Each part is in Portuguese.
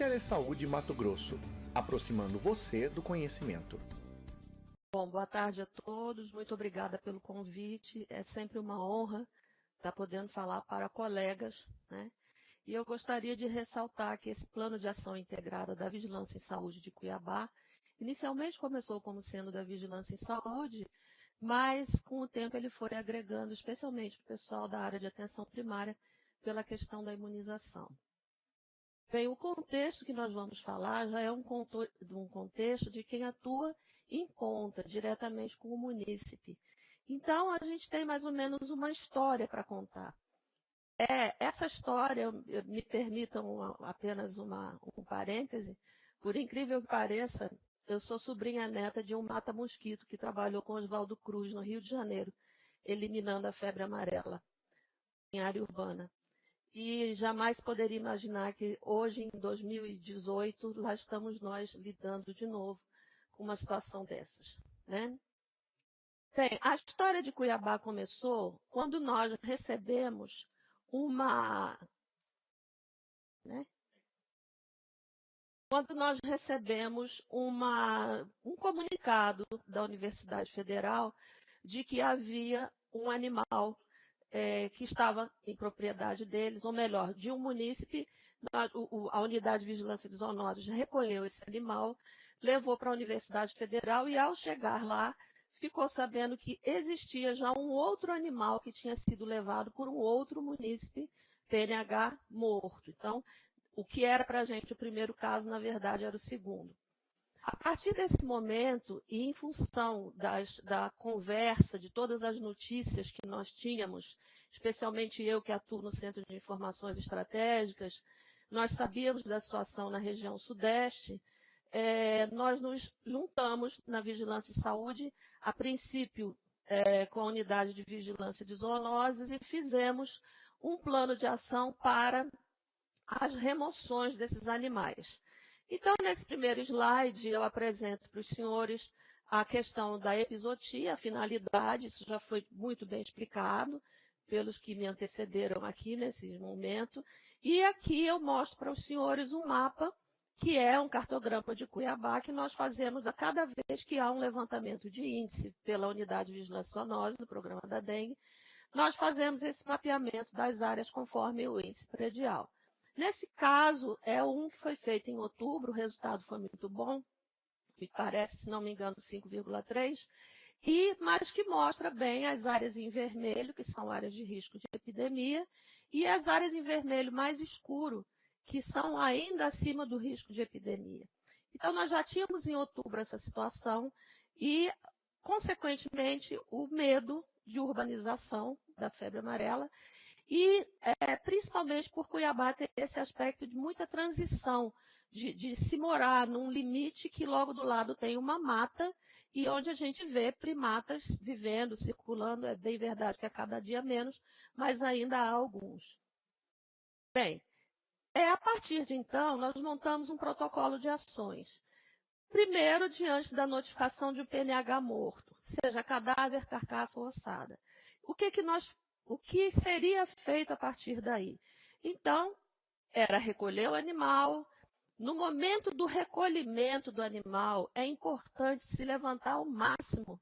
Telesaúde Mato Grosso, aproximando você do conhecimento. Bom, boa tarde a todos, muito obrigada pelo convite, é sempre uma honra estar podendo falar para colegas, né? E eu gostaria de ressaltar que esse plano de ação integrada da Vigilância em Saúde de Cuiabá, inicialmente começou como sendo da Vigilância em Saúde, mas com o tempo ele foi agregando, especialmente o pessoal da área de atenção primária, pela questão da imunização. Bem, o contexto que nós vamos falar já é um contexto de quem atua em ponta, diretamente com o munícipe. Então, a gente tem mais ou menos uma história para contar. Essa história, me permitam apenas um parêntese, por incrível que pareça, eu sou sobrinha neta de um mata-mosquito que trabalhou com Oswaldo Cruz no Rio de Janeiro, eliminando a febre amarela em área urbana. E jamais poderia imaginar que hoje, em 2018, lá estamos nós lidando de novo com uma situação dessas, né? Bem, a história de Cuiabá começou quando nós recebemos um comunicado da Universidade Federal de que havia um animal que estava em propriedade deles, ou melhor, de um munícipe. A Unidade de Vigilância de Zoonoses recolheu esse animal, levou para a Universidade Federal e, ao chegar lá, ficou sabendo que existia já um outro animal que tinha sido levado por um outro munícipe, PNH, morto. Então, o que era para a gente o primeiro caso, na verdade, era o segundo. A partir desse momento, e em função da conversa, de todas as notícias que nós tínhamos, especialmente eu que atuo no Centro de Informações Estratégicas, nós sabíamos da situação na região sudeste, nós nos juntamos na Vigilância em Saúde, a princípio com a Unidade de Vigilância de Zoonoses, e fizemos um plano de ação para as remoções desses animais. Então, nesse primeiro slide, eu apresento para os senhores a questão da epizootia, a finalidade, isso já foi muito bem explicado pelos que me antecederam aqui nesse momento. E aqui eu mostro para os senhores um mapa, que é um cartograma de Cuiabá, que nós fazemos a cada vez que há um levantamento de índice pela Unidade de Vigilância Zoonose, do programa da dengue, nós fazemos esse mapeamento das áreas conforme o índice predial. Nesse caso, é um que foi feito em outubro, o resultado foi muito bom, me parece, se não me engano, 5,3, mas que mostra bem as áreas em vermelho, que são áreas de risco de epidemia, e as áreas em vermelho mais escuro, que são ainda acima do risco de epidemia. Então, nós já tínhamos em outubro essa situação e, consequentemente, o medo de urbanização da febre amarela, e principalmente por Cuiabá ter esse aspecto de muita transição, de se morar num limite que logo do lado tem uma mata e onde a gente vê primatas vivendo, circulando. É bem verdade que a cada dia menos, mas ainda há alguns. Bem, a partir de então, nós montamos um protocolo de ações. Primeiro, diante da notificação de um PNH morto, seja cadáver, carcaça ou ossada. O que seria feito a partir daí? Então, era recolher o animal. No momento do recolhimento do animal, é importante se levantar ao máximo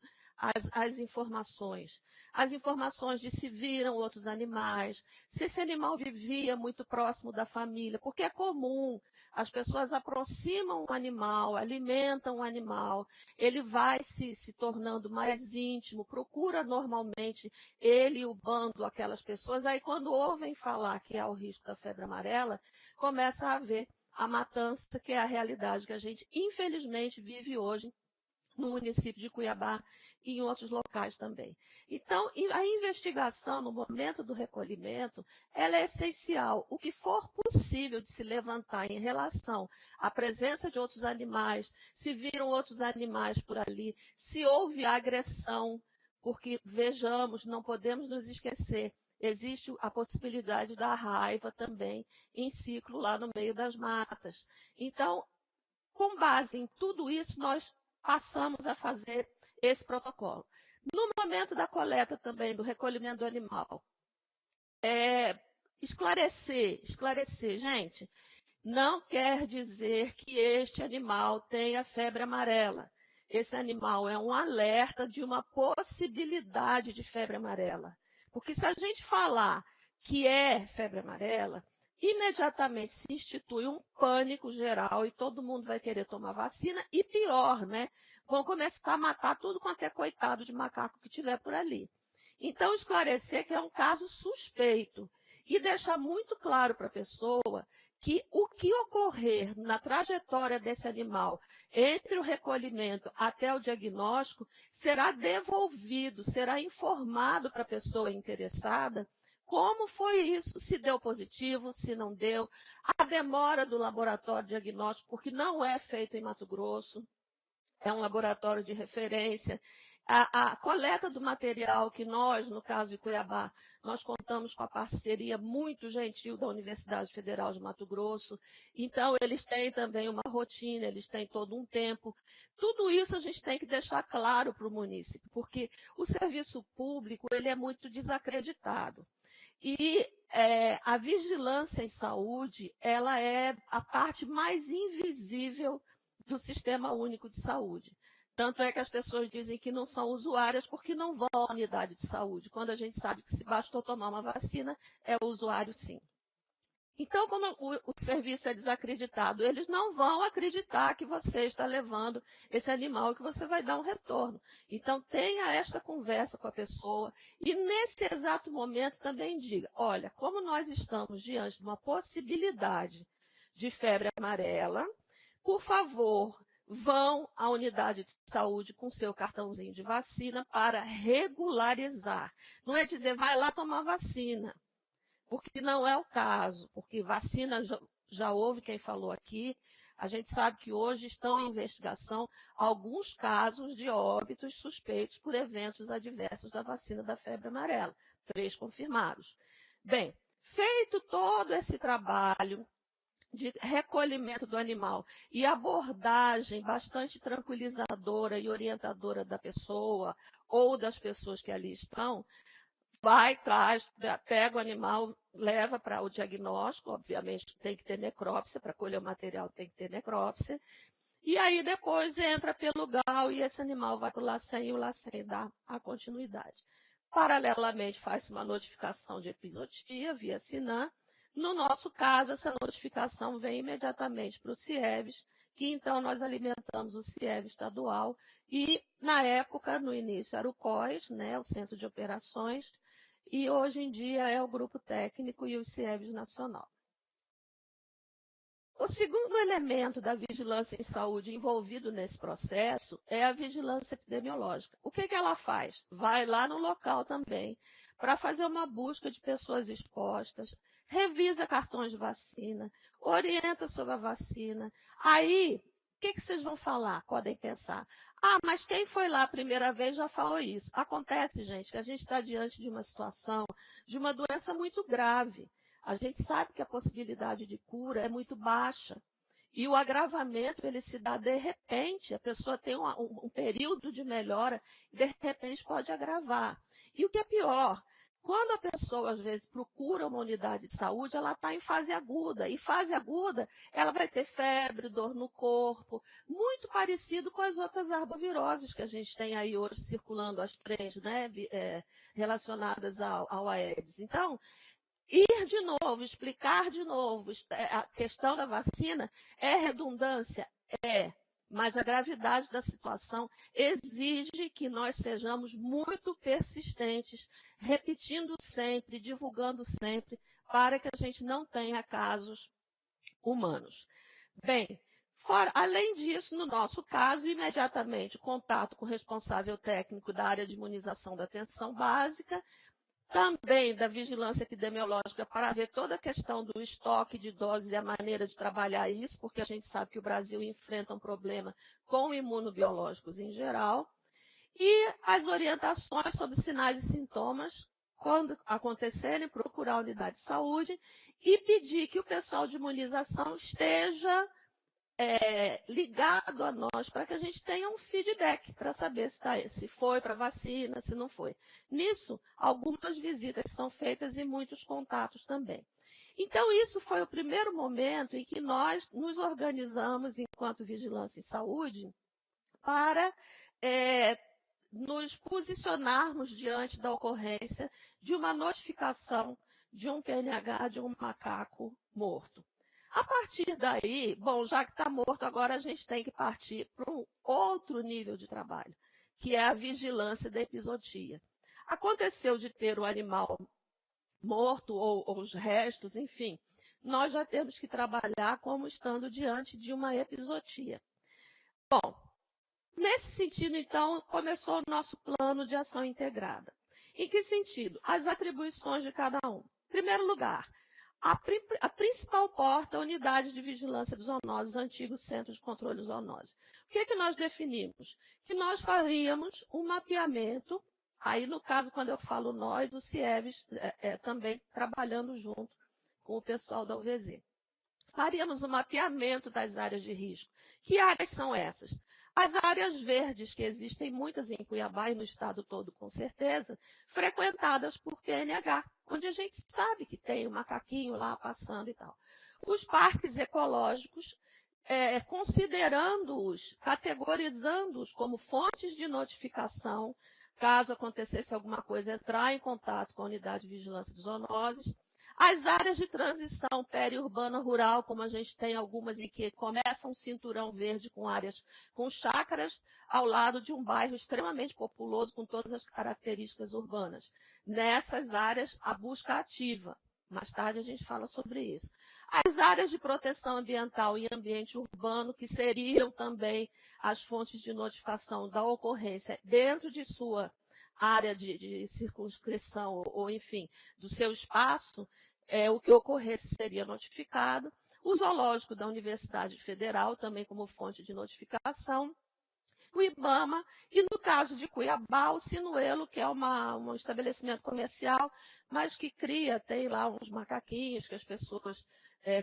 as informações. As informações de se viram outros animais, se esse animal vivia muito próximo da família, porque é comum, as pessoas aproximam o animal, alimentam o animal, ele vai se tornando mais íntimo, procura normalmente ele e o bando, aquelas pessoas, aí quando ouvem falar que há o risco da febre amarela, começa a haver a matança, que é a realidade que a gente, infelizmente, vive hoje no município de Cuiabá e em outros locais também. Então, a investigação no momento do recolhimento, ela é essencial. O que for possível de se levantar em relação à presença de outros animais, se viram outros animais por ali, se houve agressão, porque, vejamos, não podemos nos esquecer, existe a possibilidade da raiva também em ciclo lá no meio das matas. Então, com base em tudo isso, nós passamos a fazer esse protocolo. No momento da coleta também, do recolhimento do animal, esclarecer, gente, não quer dizer que este animal tenha febre amarela. Esse animal é um alerta de uma possibilidade de febre amarela. Porque se a gente falar que é febre amarela, imediatamente se institui um pânico geral e todo mundo vai querer tomar vacina e pior, né? Vão começar a matar tudo quanto é coitado de macaco que tiver por ali. Então, esclarecer que é um caso suspeito e deixar muito claro para a pessoa que o que ocorrer na trajetória desse animal entre o recolhimento até o diagnóstico será devolvido, será informado para a pessoa interessada como foi isso, se deu positivo, se não deu, a demora do laboratório diagnóstico, porque não é feito em Mato Grosso, é um laboratório de referência. A coleta do material que nós, no caso de Cuiabá, nós contamos com a parceria muito gentil da Universidade Federal de Mato Grosso. Então, eles têm também uma rotina, eles têm todo um tempo. Tudo isso a gente tem que deixar claro para o município, porque o serviço público ele é muito desacreditado. E a vigilância em saúde, ela é a parte mais invisível do Sistema Único de Saúde. Tanto é que as pessoas dizem que não são usuárias porque não vão à unidade de saúde, quando a gente sabe que se bastou tomar uma vacina, é o usuário sim. Então, como o serviço é desacreditado, eles não vão acreditar que você está levando esse animal e que você vai dar um retorno. Então, tenha esta conversa com a pessoa e, nesse exato momento, também diga, olha, como nós estamos diante de uma possibilidade de febre amarela, por favor, vão à unidade de saúde com seu cartãozinho de vacina para regularizar. Não é dizer, vai lá tomar vacina. Porque não é o caso, porque vacina já houve quem falou aqui, a gente sabe que hoje estão em investigação alguns casos de óbitos suspeitos por eventos adversos da vacina da febre amarela, 3 confirmados. Bem, feito todo esse trabalho de recolhimento do animal e abordagem bastante tranquilizadora e orientadora da pessoa ou das pessoas que ali estão, vai, traz, pega o animal, leva para o diagnóstico, obviamente tem que ter necrópsia, para colher o material tem que ter necrópsia, e aí depois entra pelo GAL e esse animal vai para o LACEN e o LACEN dá a continuidade. Paralelamente, faz uma notificação de epizotia via SINAM. No nosso caso, essa notificação vem imediatamente para o CIEVES, que então nós alimentamos o CIEVES estadual, e na época, no início, era o COIS, né, o Centro de Operações, e hoje em dia é o Grupo Técnico e o CIEVES Nacional. O segundo elemento da vigilância em saúde envolvido nesse processo é a vigilância epidemiológica. O que ela faz? Vai lá no local também para fazer uma busca de pessoas expostas, revisa cartões de vacina, orienta sobre a vacina. Aí, o que vocês vão falar? Podem pensar. Ah, mas quem foi lá a primeira vez já falou isso. Acontece, gente, que a gente está diante de uma situação, de uma doença muito grave. A gente sabe que a possibilidade de cura é muito baixa. E o agravamento, ele se dá de repente. A pessoa tem um período de melhora e, de repente, pode agravar. E o que é pior, quando a pessoa, às vezes, procura uma unidade de saúde, ela está em fase aguda. E fase aguda, ela vai ter febre, dor no corpo, muito parecido com as outras arboviroses que a gente tem aí hoje circulando, as 3, né, relacionadas ao Aedes. Então, ir de novo, explicar de novo a questão da vacina é redundância? É. Mas a gravidade da situação exige que nós sejamos muito persistentes, repetindo sempre, divulgando sempre, para que a gente não tenha casos humanos. Bem, além disso, no nosso caso, imediatamente contato com o responsável técnico da área de imunização da atenção básica, também da vigilância epidemiológica para ver toda a questão do estoque de doses e a maneira de trabalhar isso, porque a gente sabe que o Brasil enfrenta um problema com imunobiológicos em geral, e as orientações sobre sinais e sintomas, quando acontecerem, procurar a unidade de saúde e pedir que o pessoal de imunização esteja ligado a nós para que a gente tenha um feedback para saber se foi para vacina, se não foi. Nisso, algumas visitas são feitas e muitos contatos também. Então, isso foi o primeiro momento em que nós nos organizamos enquanto Vigilância em Saúde para nos posicionarmos diante da ocorrência de uma notificação de um PNH de um macaco morto. A partir daí, bom, já que está morto, agora a gente tem que partir para um outro nível de trabalho, que é a vigilância da epizootia. Aconteceu de ter o animal morto ou os restos, enfim, nós já temos que trabalhar como estando diante de uma epizootia. Bom, nesse sentido, então, começou o nosso plano de ação integrada. Em que sentido? As atribuições de cada um. Em primeiro lugar, a principal porta é a Unidade de Vigilância de Zoonoses, antigo Centro de Controle de Zoonoses. O que nós definimos? Que nós faríamos um mapeamento, aí no caso, quando eu falo nós, o CIEVES também trabalhando junto com o pessoal da UVZ. Faríamos um mapeamento das áreas de risco. Que áreas são essas? As áreas verdes, que existem muitas em Cuiabá e no estado todo, com certeza, frequentadas por PNH, onde a gente sabe que tem um macaquinho lá passando e tal. Os parques ecológicos, considerando-os, categorizando-os como fontes de notificação, caso acontecesse alguma coisa, entrar em contato com a Unidade de Vigilância de Zoonoses. As áreas de transição periurbana rural, como a gente tem algumas em que começa um cinturão verde com áreas, com chácaras, ao lado de um bairro extremamente populoso, com todas as características urbanas. Nessas áreas, a busca ativa. Mais tarde a gente fala sobre isso. As áreas de proteção ambiental e ambiente urbano, que seriam também as fontes de notificação da ocorrência dentro de sua área de circunscrição, ou enfim, do seu espaço, o que ocorresse seria notificado. O zoológico da Universidade Federal, também como fonte de notificação. O IBAMA, e no caso de Cuiabá, o Sinuelo, que é um estabelecimento comercial, mas que tem lá uns macaquinhos que as pessoas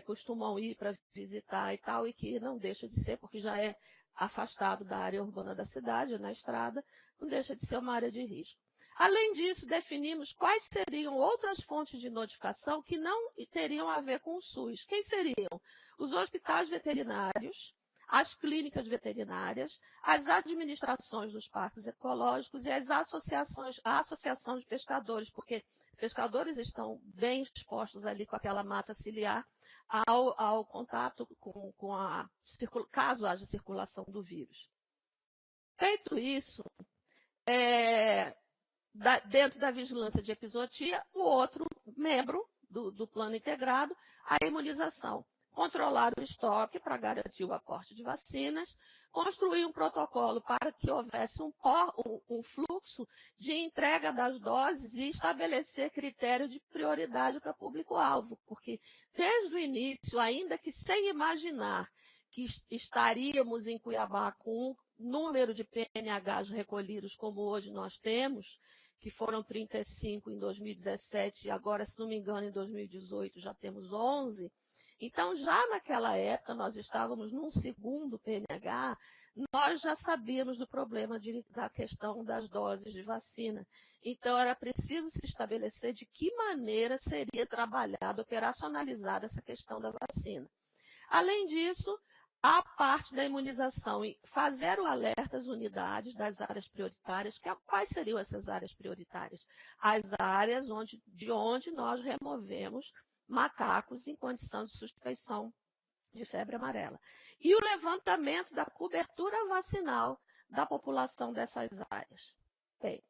costumam ir para visitar e tal, e que não deixa de ser, porque já é afastado da área urbana da cidade, na estrada, não deixa de ser uma área de risco. Além disso, definimos quais seriam outras fontes de notificação que não teriam a ver com o SUS. Quem seriam? Os hospitais veterinários, as clínicas veterinárias, as administrações dos parques ecológicos e a associação de pescadores, porque pescadores estão bem expostos ali com aquela mata ciliar ao contato caso haja circulação do vírus. Feito isso, dentro da vigilância de epizootia, o outro membro do plano integrado, a imunização. Controlar o estoque para garantir o aporte de vacinas, construir um protocolo para que houvesse um fluxo de entrega das doses e estabelecer critério de prioridade para público-alvo, porque desde o início, ainda que sem imaginar que estaríamos em Cuiabá com um número de PNHs recolhidos como hoje nós temos, que foram 35 em 2017 e agora, se não me engano, em 2018 já temos 11. Então, já naquela época, nós estávamos num segundo PNH, nós já sabíamos do problema da questão das doses de vacina. Então, era preciso se estabelecer de que maneira seria trabalhada, operacionalizada essa questão da vacina. Além disso, a parte da imunização e fazer o alerta às unidades das áreas prioritárias. Quais seriam essas áreas prioritárias? As áreas de onde nós removemos macacos em condição de suspeição de febre amarela. E o levantamento da cobertura vacinal da população dessas áreas. Bem,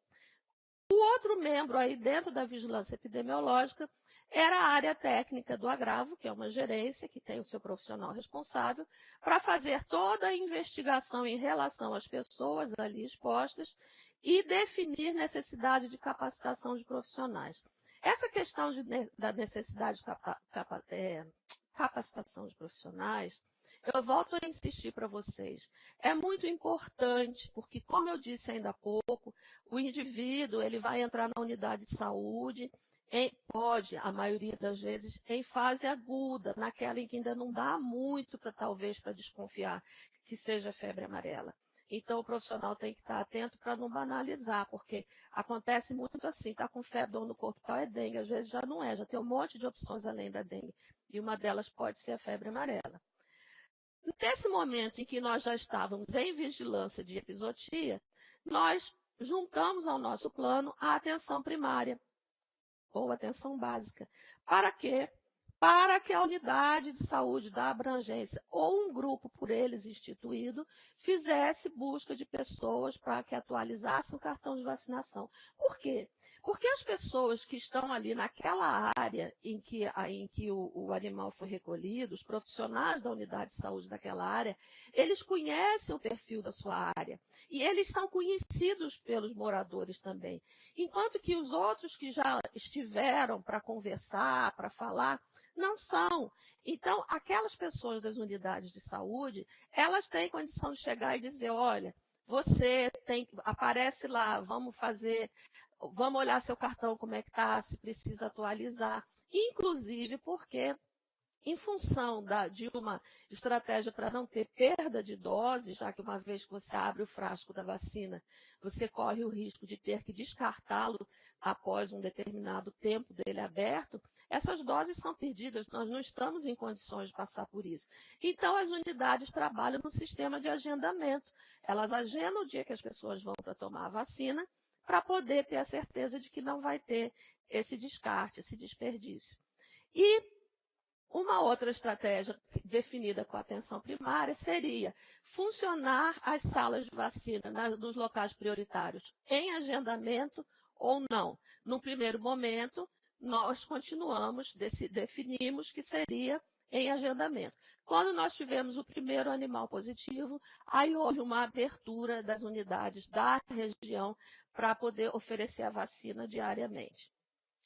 o outro membro aí dentro da vigilância epidemiológica era a área técnica do agravo, que é uma gerência que tem o seu profissional responsável, para fazer toda a investigação em relação às pessoas ali expostas e definir necessidade de capacitação de profissionais. Essa questão da necessidade de capacitação de profissionais, eu volto a insistir para vocês, é muito importante, porque, como eu disse ainda há pouco, o indivíduo ele vai entrar na unidade de saúde Pode, a maioria das vezes, em fase aguda, naquela em que ainda não dá muito, talvez, para desconfiar que seja febre amarela. Então, o profissional tem que estar atento para não banalizar, porque acontece muito assim, está com febre, dor no corpo, tal, é dengue, às vezes já não é, já tem um monte de opções além da dengue, e uma delas pode ser a febre amarela. Nesse momento em que nós já estávamos em vigilância de epizootia, nós juntamos ao nosso plano a atenção primária, ou atenção básica. Para quê? Para que a unidade de saúde da abrangência ou um grupo por eles instituído fizesse busca de pessoas para que atualizassem o cartão de vacinação. Por quê? Porque as pessoas que estão ali naquela área em que o animal foi recolhido, os profissionais da unidade de saúde daquela área, eles conhecem o perfil da sua área e eles são conhecidos pelos moradores também. Enquanto que os outros que já estiveram para conversar, para falar, não são. Então, aquelas pessoas das unidades de saúde, elas têm condição de chegar e dizer, olha, você aparece lá, vamos olhar seu cartão, como é que está, se precisa atualizar. Inclusive porque, em função de uma estratégia para não ter perda de dose, já que uma vez que você abre o frasco da vacina, você corre o risco de ter que descartá-lo após um determinado tempo dele aberto, essas doses são perdidas, nós não estamos em condições de passar por isso. Então, as unidades trabalham no sistema de agendamento. Elas agendam o dia que as pessoas vão para tomar a vacina, para poder ter a certeza de que não vai ter esse descarte, esse desperdício. E uma outra estratégia definida com a atenção primária seria funcionar as salas de vacina nos locais prioritários em agendamento ou não. No primeiro momento, nós definimos que seria em agendamento. Quando nós tivemos o primeiro animal positivo, aí houve uma abertura das unidades da região para poder oferecer a vacina diariamente.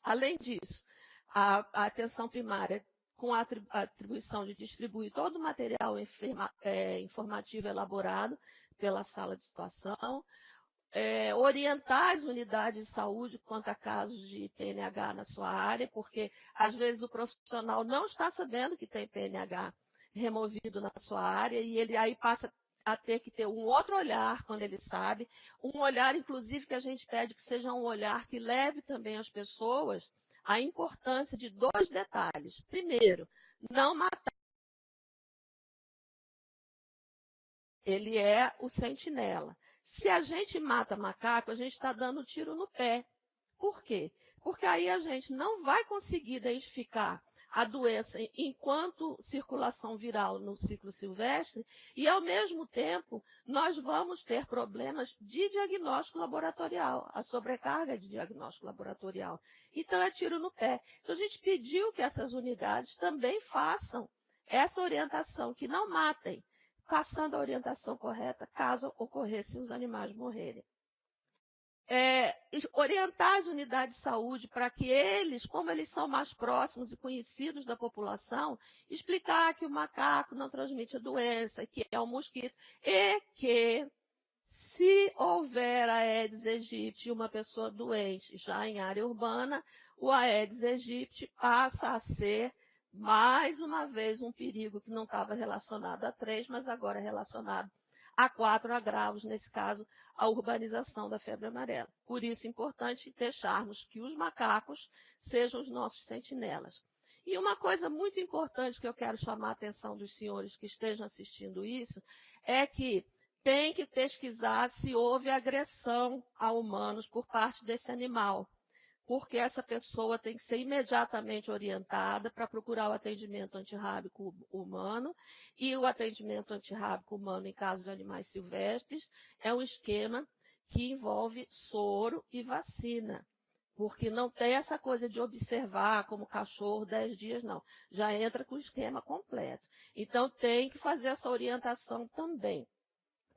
Além disso, a atenção primária, com a atribuição de distribuir todo o material informativo elaborado pela sala de situação, orientar as unidades de saúde quanto a casos de PNH na sua área, porque às vezes o profissional não está sabendo que tem PNH removido na sua área e ele aí passa a ter que ter um outro olhar quando ele sabe, um olhar, inclusive, que a gente pede que seja um olhar que leve também as pessoas a importância de 2 detalhes. Primeiro, não matar. Ele é o sentinela. Se a gente mata macaco, a gente está dando tiro no pé. Por quê? Porque aí a gente não vai conseguir identificar a doença enquanto circulação viral no ciclo silvestre e, ao mesmo tempo, nós vamos ter problemas de diagnóstico laboratorial, a sobrecarga de diagnóstico laboratorial. Então, é tiro no pé. Então, a gente pediu que essas unidades também façam essa orientação, que não matem, passando a orientação correta caso ocorressem os animais morrerem. Orientar as unidades de saúde para que eles, como eles são mais próximos e conhecidos da população, explicar que o macaco não transmite a doença, que é um mosquito, e que, se houver Aedes aegypti e uma pessoa doente já em área urbana, o Aedes aegypti passa a ser, mais uma vez, um perigo que não estava relacionado a 3, mas agora é relacionado a 4 agravos, nesse caso, a urbanização da febre amarela. Por isso é importante deixarmos que os macacos sejam os nossos sentinelas. E uma coisa muito importante que eu quero chamar a atenção dos senhores que estejam assistindo isso, é que tem que pesquisar se houve agressão a humanos por parte desse animal, porque essa pessoa tem que ser imediatamente orientada para procurar o atendimento antirrábico humano, e o atendimento antirrábico humano em casos de animais silvestres é um esquema que envolve soro e vacina, porque não tem essa coisa de observar como cachorro 10 dias, não. Já entra com o esquema completo. Então, tem que fazer essa orientação também.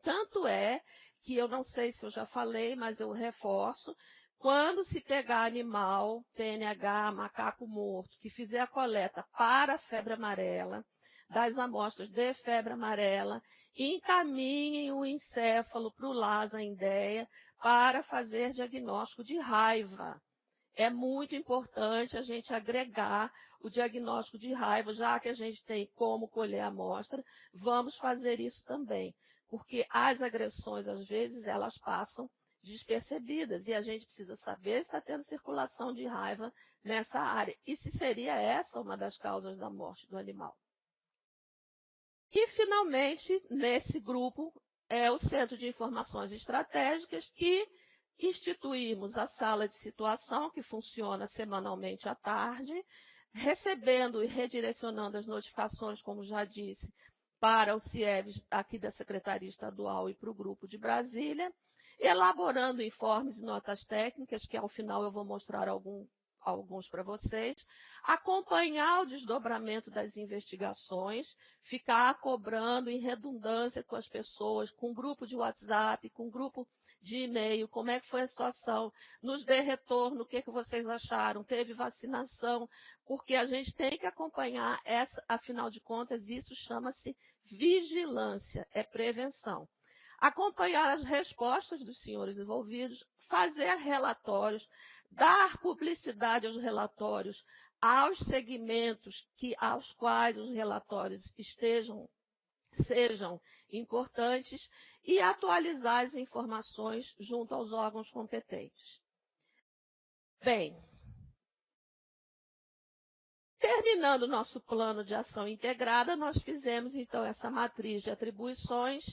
Tanto é que eu não sei se eu já falei, mas eu reforço, quando se pegar animal, PNH, macaco morto, que fizer a coleta para a febre amarela, das amostras de febre amarela, encaminhem o encéfalo para o LASA Indéia para fazer diagnóstico de raiva. é muito importante a gente agregar o diagnóstico de raiva, já que a gente tem como colher a amostra, vamos fazer isso também, porque as agressões, às vezes, elas passam despercebidas, e a gente precisa saber se está tendo circulação de raiva nessa área, e se seria essa uma das causas da morte do animal. E, finalmente, nesse grupo, é o Centro de Informações Estratégicas, que instituímos a sala de situação, que funciona semanalmente à tarde, recebendo e redirecionando as notificações, como já disse, para o CIEVES aqui da Secretaria Estadual e para o grupo de Brasília, elaborando informes e notas técnicas, que ao final eu vou mostrar alguns para vocês, acompanhar o desdobramento das investigações, ficar cobrando em redundância com as pessoas, com grupo de WhatsApp, com grupo de e-mail, como é que foi a situação, nos dê retorno, o que vocês acharam, teve vacinação, porque a gente tem que acompanhar essa, afinal de contas, isso chama-se vigilância, é prevenção. Acompanhar as respostas dos senhores envolvidos, fazer relatórios, dar publicidade aos relatórios, aos segmentos aos quais os relatórios sejam importantes e atualizar as informações junto aos órgãos competentes. Bem, terminando o nosso plano de ação integrada, nós fizemos, então, essa matriz de atribuições,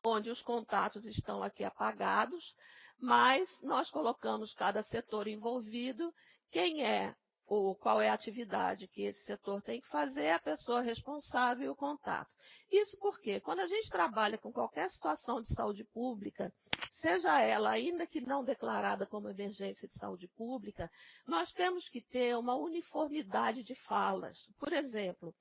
onde os contatos estão aqui apagados, mas nós colocamos cada setor envolvido, quem é ou qual é a atividade que esse setor tem que fazer, a pessoa responsável e o contato. Isso porque, quando a gente trabalha com qualquer situação de saúde pública, seja ela ainda que não declarada como emergência de saúde pública, nós temos que ter uma uniformidade de falas. Por exemplo,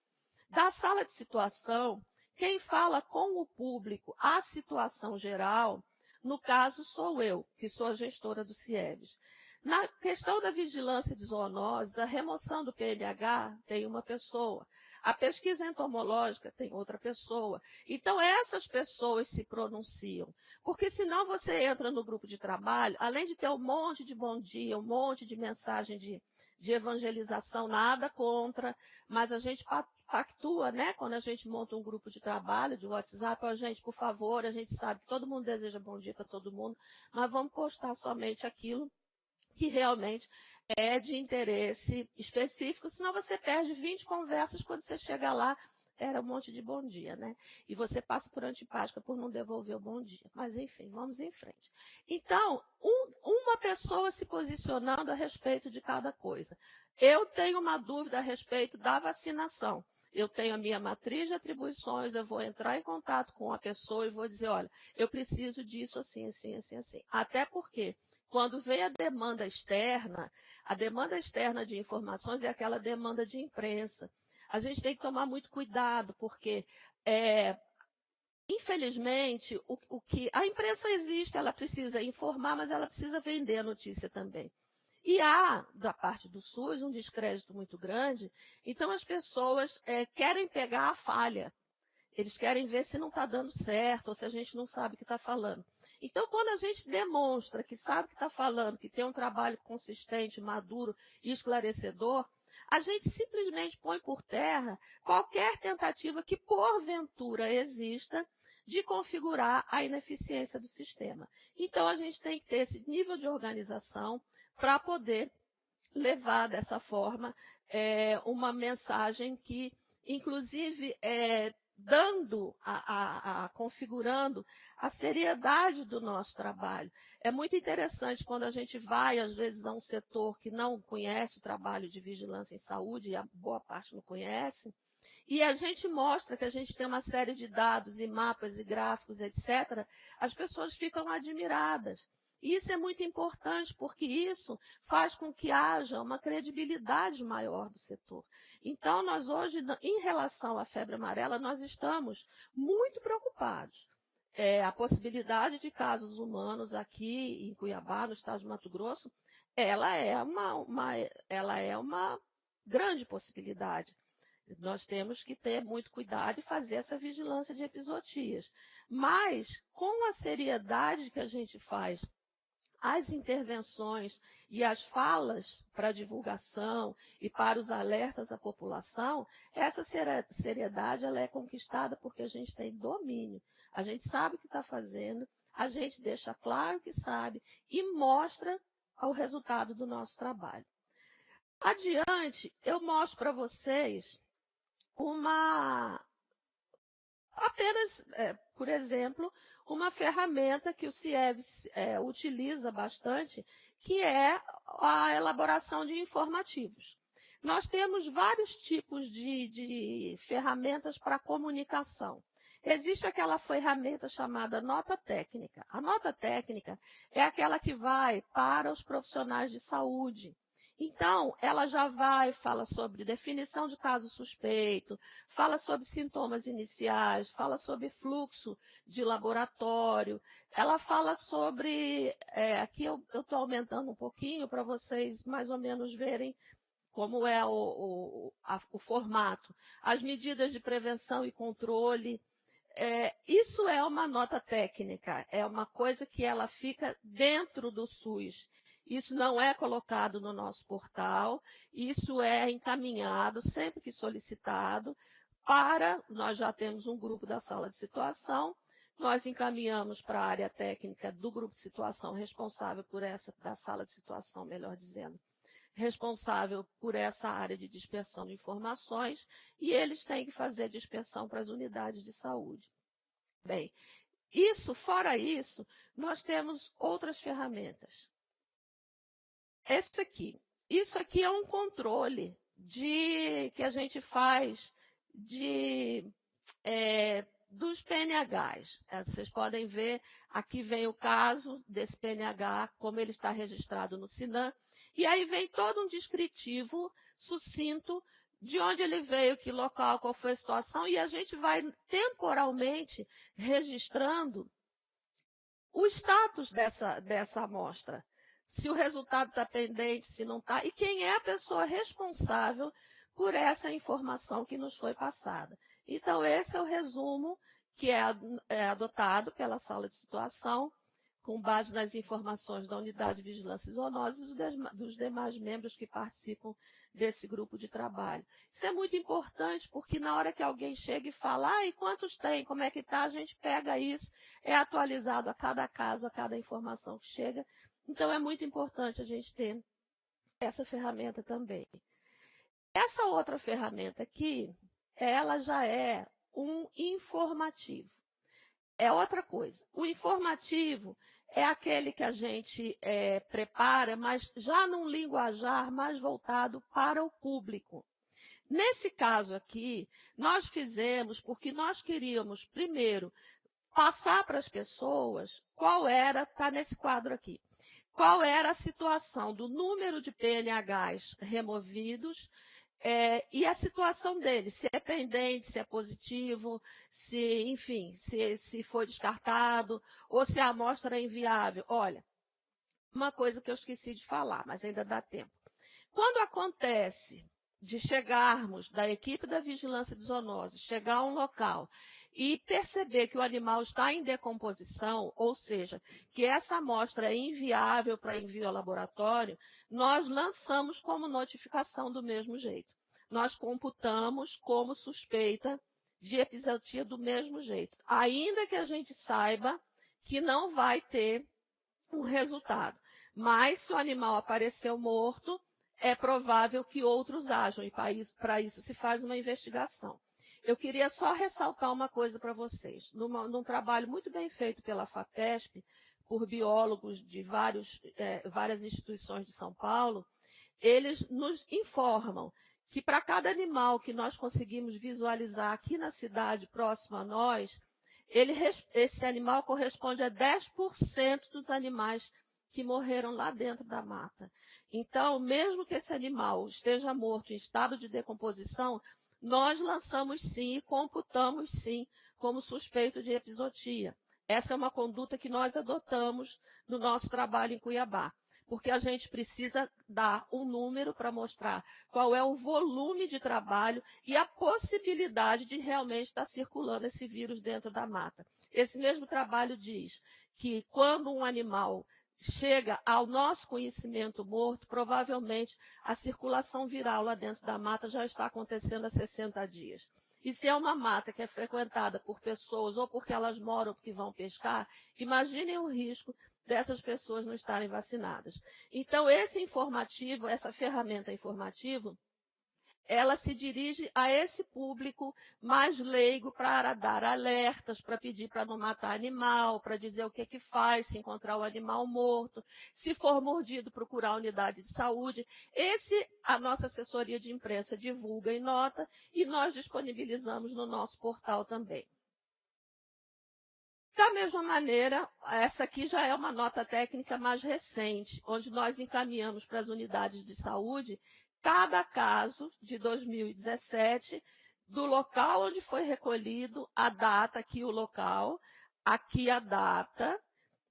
da sala de situação, quem fala com o público a situação geral, no caso sou eu, que sou a gestora do CIEVES. Na questão da vigilância de zoonoses, a remoção do PNH tem uma pessoa, a pesquisa entomológica tem outra pessoa. Então, essas pessoas se pronunciam, porque senão você entra no grupo de trabalho, além de ter um monte de bom dia, um monte de mensagem de evangelização, nada contra, mas a gente pactua, né? Quando a gente monta um grupo de trabalho, de WhatsApp, a gente, por favor, a gente sabe que todo mundo deseja bom dia para todo mundo, mas vamos postar somente aquilo que realmente é de interesse específico, senão você perde 20 conversas quando você chega lá, era um monte de bom dia, né? E você passa por antipática por não devolver o bom dia. Mas, enfim, vamos em frente. Então, uma pessoa se posicionando a respeito de cada coisa. Eu tenho uma dúvida a respeito da vacinação. Eu tenho a minha matriz de atribuições, eu vou entrar em contato com a pessoa e vou dizer, olha, eu preciso disso assim, assim, assim, assim. Até porque, quando vem a demanda externa de informações é aquela demanda de imprensa. A gente tem que tomar muito cuidado, porque, infelizmente, a imprensa existe, ela precisa informar, mas ela precisa vender a notícia também. E há, da parte do SUS, um descrédito muito grande, então as pessoas querem pegar a falha. Eles querem ver se não está dando certo, ou se a gente não sabe o que está falando. Então, quando a gente demonstra que sabe o que está falando, que tem um trabalho consistente, maduro e esclarecedor, a gente simplesmente põe por terra qualquer tentativa que, porventura, exista de configurar a ineficiência do sistema. Então, a gente tem que ter esse nível de organização para poder levar dessa forma uma mensagem que, inclusive, configurando a seriedade do nosso trabalho. É muito interessante quando a gente vai, às vezes, a um setor que não conhece o trabalho de vigilância em saúde, e a boa parte não conhece, e a gente mostra que a gente tem uma série de dados e mapas e gráficos, etc., as pessoas ficam admiradas. Isso é muito importante, porque isso faz com que haja uma credibilidade maior do setor. Então, nós hoje, em relação à febre amarela, nós estamos muito preocupados. A possibilidade de casos humanos aqui em Cuiabá, no estado de Mato Grosso, ela é uma grande possibilidade. Nós temos que ter muito cuidado e fazer essa vigilância de epizootias. Mas, com a seriedade que a gente faz as intervenções e as falas para divulgação e para os alertas à população, essa seriedade ela é conquistada porque a gente tem domínio, a gente sabe o que está fazendo, a gente deixa claro que sabe e mostra o resultado do nosso trabalho. Adiante, eu mostro para vocês por exemplo, uma ferramenta que o CIEVES utiliza bastante, que é a elaboração de informativos. Nós temos vários tipos de ferramentas para comunicação. Existe aquela ferramenta chamada nota técnica. A nota técnica é aquela que vai para os profissionais de saúde. Então, ela já fala sobre definição de caso suspeito, fala sobre sintomas iniciais, fala sobre fluxo de laboratório, ela fala sobre, aqui eu estou aumentando um pouquinho para vocês mais ou menos verem como é o formato, as medidas de prevenção e controle. Isso é uma nota técnica, é uma coisa que ela fica dentro do SUS. Isso não é colocado no nosso portal, isso é encaminhado, sempre que solicitado, nós já temos um grupo da sala de situação, nós encaminhamos para a área técnica do grupo de situação responsável da sala de situação, melhor dizendo, responsável por essa área de dispersão de informações, e eles têm que fazer a dispersão para as unidades de saúde. Bem, fora isso, nós temos outras ferramentas. Isso aqui é um controle que a gente faz dos PNHs. Vocês podem ver, aqui vem o caso desse PNH, como ele está registrado no SINAM, e aí vem todo um descritivo sucinto de onde ele veio, que local, qual foi a situação, e a gente vai temporalmente registrando o status dessa amostra. Se o resultado está pendente, se não está, e quem é a pessoa responsável por essa informação que nos foi passada. Então, esse é o resumo que é adotado pela sala de situação, com base nas informações da Unidade de Vigilância e Zoonoses e dos demais membros que participam desse grupo de trabalho. Isso é muito importante, porque na hora que alguém chega e fala, e quantos tem, como é que está, a gente pega isso, é atualizado a cada caso, a cada informação que chega. Então, é muito importante a gente ter essa ferramenta também. Essa outra ferramenta aqui, ela já é um informativo. É outra coisa. O informativo é aquele que a gente prepara, mas já num linguajar mais voltado para o público. Nesse caso aqui, nós fizemos porque nós queríamos, primeiro, passar para as pessoas está nesse quadro aqui, qual era a situação do número de PNHs removidos e a situação deles, se é pendente, se é positivo, se foi descartado, ou se a amostra é inviável. Olha, uma coisa que eu esqueci de falar, mas ainda dá tempo. Quando acontece de chegarmos, da equipe da vigilância de zoonose, chegar a um local e perceber que o animal está em decomposição, ou seja, que essa amostra é inviável para envio ao laboratório, nós lançamos como notificação do mesmo jeito. Nós computamos como suspeita de epizotia do mesmo jeito, ainda que a gente saiba que não vai ter um resultado. Mas se o animal apareceu morto, é provável que outros ajam, e para isso se faz uma investigação. Eu queria só ressaltar uma coisa para vocês. Num trabalho muito bem feito pela FAPESP, por biólogos de várias instituições de São Paulo, eles nos informam que para cada animal que nós conseguimos visualizar aqui na cidade próxima a nós, esse animal corresponde a 10% dos animais que morreram lá dentro da mata. Então, mesmo que esse animal esteja morto em estado de decomposição, nós lançamos sim e computamos sim como suspeito de epizotia. Essa é uma conduta que nós adotamos no nosso trabalho em Cuiabá, porque a gente precisa dar um número para mostrar qual é o volume de trabalho e a possibilidade de realmente estar circulando esse vírus dentro da mata. Esse mesmo trabalho diz que quando um animal chega ao nosso conhecimento morto, provavelmente a circulação viral lá dentro da mata já está acontecendo há 60 dias. E se é uma mata que é frequentada por pessoas, ou porque elas moram ou porque vão pescar, imaginem o risco dessas pessoas não estarem vacinadas. Então, esse informativo, essa ferramenta informativa, ela se dirige a esse público mais leigo para dar alertas, para pedir para não matar animal, para dizer o que faz se encontrar o animal morto, se for mordido, procurar a unidade de saúde. A nossa assessoria de imprensa divulga em nota e nós disponibilizamos no nosso portal também. Da mesma maneira, essa aqui já é uma nota técnica mais recente, onde nós encaminhamos para as unidades de saúde cada caso de 2017, do local onde foi recolhido, a data, aqui o local, aqui a data,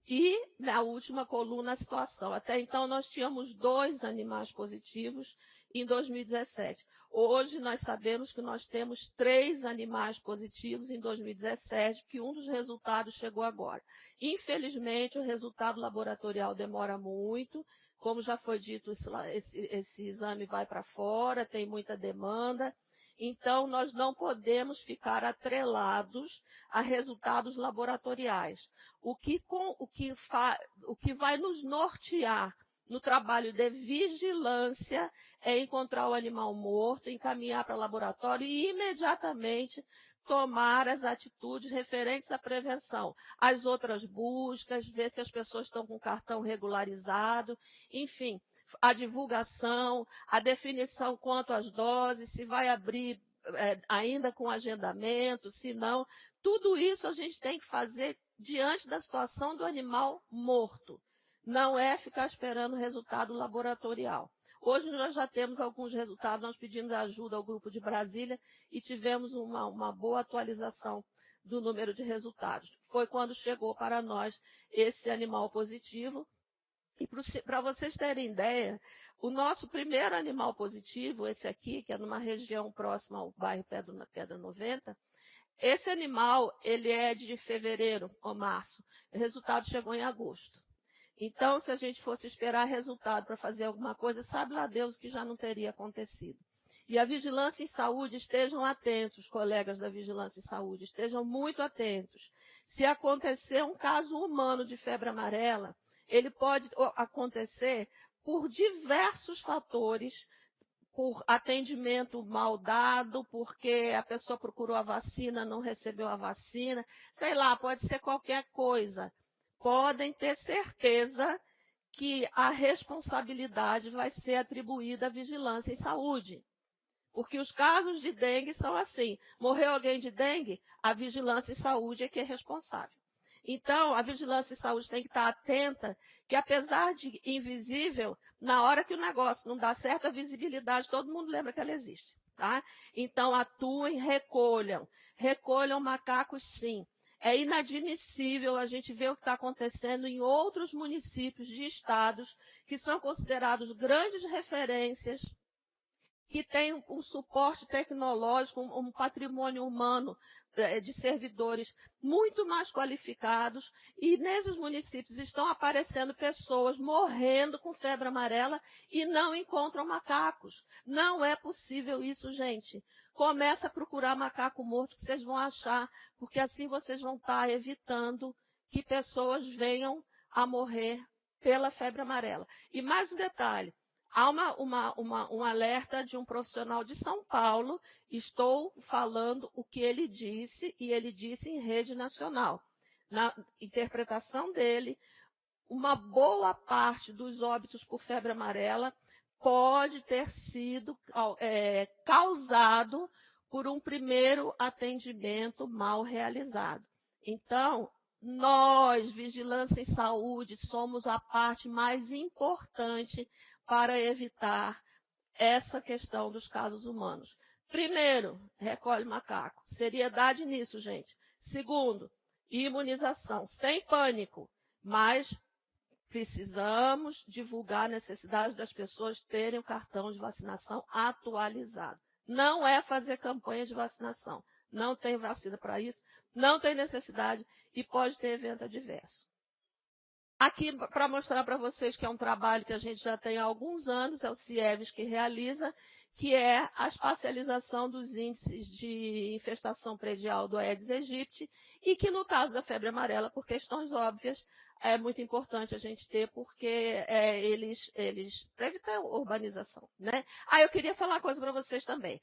e na última coluna a situação. Até então, nós tínhamos 2 animais positivos em 2017. Hoje, nós sabemos que nós temos 3 animais positivos em 2017, que um dos resultados chegou agora. Infelizmente, o resultado laboratorial demora muito. Como já foi dito, esse exame vai para fora, tem muita demanda. Então, nós não podemos ficar atrelados a resultados laboratoriais. O que vai nos nortear no trabalho de vigilância é encontrar o animal morto, encaminhar para o laboratório e imediatamente tomar as atitudes referentes à prevenção, as outras buscas, ver se as pessoas estão com cartão regularizado, enfim, a divulgação, a definição quanto às doses, se vai abrir ainda com agendamento, se não, tudo isso a gente tem que fazer diante da situação do animal morto. Não é ficar esperando o resultado laboratorial. Hoje nós já temos alguns resultados, nós pedimos ajuda ao grupo de Brasília e tivemos uma boa atualização do número de resultados. Foi quando chegou para nós esse animal positivo. E para vocês terem ideia, o nosso primeiro animal positivo, esse aqui, que é numa região próxima ao bairro Pedra 90, esse animal ele é de fevereiro ou março, o resultado chegou em agosto. Então, se a gente fosse esperar resultado para fazer alguma coisa, sabe lá Deus o que já não teria acontecido. E a vigilância em saúde, estejam atentos, colegas da vigilância em saúde, estejam muito atentos. Se acontecer um caso humano de febre amarela, ele pode acontecer por diversos fatores, por atendimento mal dado, porque a pessoa procurou a vacina, não recebeu a vacina, sei lá, pode ser qualquer coisa. Podem ter certeza que a responsabilidade vai ser atribuída à vigilância em saúde. Porque os casos de dengue são assim. Morreu alguém de dengue, a vigilância em saúde é que é responsável. Então, a vigilância em saúde tem que estar atenta que, apesar de invisível, na hora que o negócio não dá certo, a visibilidade, todo mundo lembra que ela existe. Tá? Então, atuem, recolham macacos sim. É inadmissível a gente ver o que está acontecendo em outros municípios de estados que são considerados grandes referências, que têm um suporte tecnológico, um patrimônio humano de servidores muito mais qualificados, e nesses municípios estão aparecendo pessoas morrendo com febre amarela e não encontram macacos. Não é possível isso, gente. Começa a procurar macaco morto que vocês vão achar, porque assim vocês vão estar evitando que pessoas venham a morrer pela febre amarela. E mais um detalhe, há um alerta de um profissional de São Paulo, estou falando o que ele disse, e ele disse em rede nacional. Na interpretação dele, uma boa parte dos óbitos por febre amarela pode ter sido causado por um primeiro atendimento mal realizado. Então, nós, Vigilância em Saúde, somos a parte mais importante para evitar essa questão dos casos humanos. Primeiro, recolhe macaco. Seriedade nisso, gente. Segundo, imunização, sem pânico, mas precisamos divulgar a necessidade das pessoas terem o cartão de vacinação atualizado. Não é fazer campanha de vacinação. Não tem vacina para isso, não tem necessidade e pode ter evento adverso. Aqui, para mostrar para vocês que é um trabalho que a gente já tem há alguns anos, é o CIEVES que realiza, que é a espacialização dos índices de infestação predial do Aedes aegypti, e que, no caso da febre amarela, por questões óbvias, é muito importante a gente ter, porque para evitar a urbanização, né? Eu queria falar uma coisa para vocês também.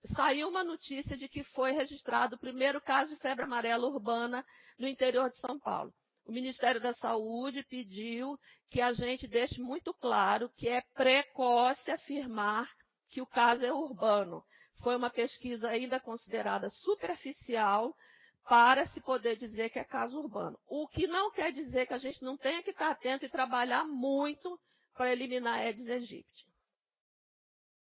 Saiu uma notícia de que foi registrado o primeiro caso de febre amarela urbana no interior de São Paulo. O Ministério da Saúde pediu que a gente deixe muito claro que é precoce afirmar que o caso é urbano. Foi uma pesquisa ainda considerada superficial para se poder dizer que é caso urbano. O que não quer dizer que a gente não tenha que estar atento e trabalhar muito para eliminar a Aedes aegypti.